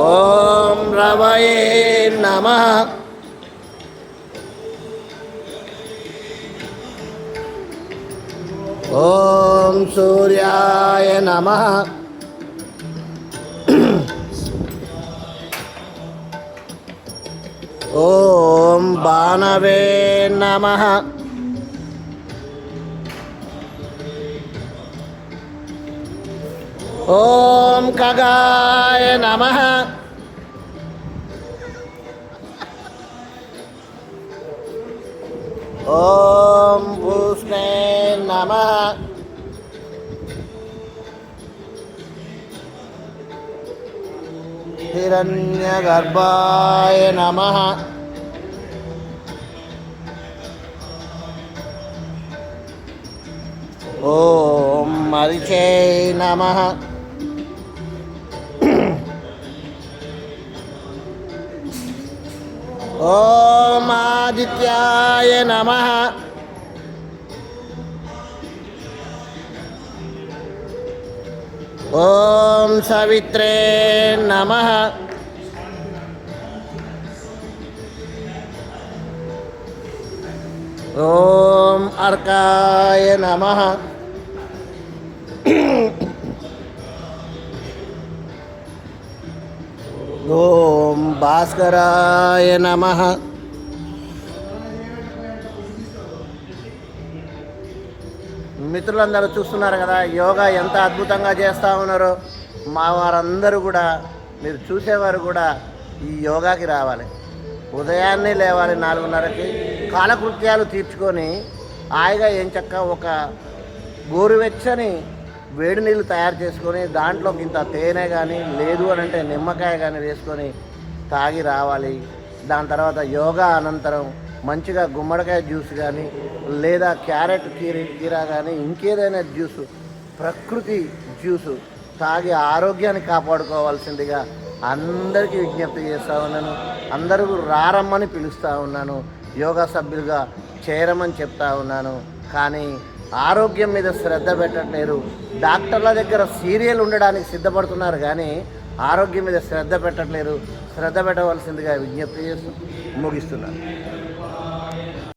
ఓం రవయే నమః. ఓం సూర్యాయ నమః. ఓం బాణవే నమః. ఓం ఖగాయ నమః. ఓం భూష్ణే నమః. హిరణ్యగర్భాయ నమః. ఓం మరిచే నమః. ఓం ఆదిత్యాయ నమః. ఓం సవిత్రే నమః. ఓం అర్కాయ నమః. ఓం భాస్కరాయ నమః. మిత్రులందరూ చూస్తున్నారు కదా యోగా ఎంత అద్భుతంగా చేస్తూ ఉన్నారో. మా వారందరూ కూడా, మీరు చూసేవారు కూడా ఈ యోగాకి రావాలి. ఉదయాన్నే లేవాలి 4:30కి. కాలకృత్యాలు తీర్చుకొని హాయిగా ఏం చక్క ఒక గోరువెచ్చని వేడి నీళ్ళు తయారు చేసుకొని దాంట్లోకి ఇంత తేనె కానీ లేదు అని అంటే నిమ్మకాయ కానీ వేసుకొని తాగి రావాలి. దాని తర్వాత యోగా అనంతరం మంచిగా గుమ్మడికాయ జ్యూస్ కానీ లేదా క్యారెట్ కీరా కానీ ఇంకేదైనా జ్యూసు, ప్రకృతి జ్యూసు తాగి ఆరోగ్యాన్ని కాపాడుకోవాల్సిందిగా అందరికీ విజ్ఞప్తి చేస్తూ ఉన్నాను. అందరూ రారమ్మని పిలుస్తూ ఉన్నాను. యోగా సభ్యులుగా చేరమని చెప్తా ఉన్నాను. కానీ ఆరోగ్యం మీద శ్రద్ధ పెట్టట్లేరు. డాక్టర్ల దగ్గర సీరియల్ ఉండడానికి సిద్ధపడుతున్నారు కానీ ఆరోగ్యం మీద శ్రద్ధ పెట్టట్లేరు. శ్రద్ధ పెట్టవలసిందిగా విజ్ఞప్తి చేస్తూ ముగిస్తున్నాను.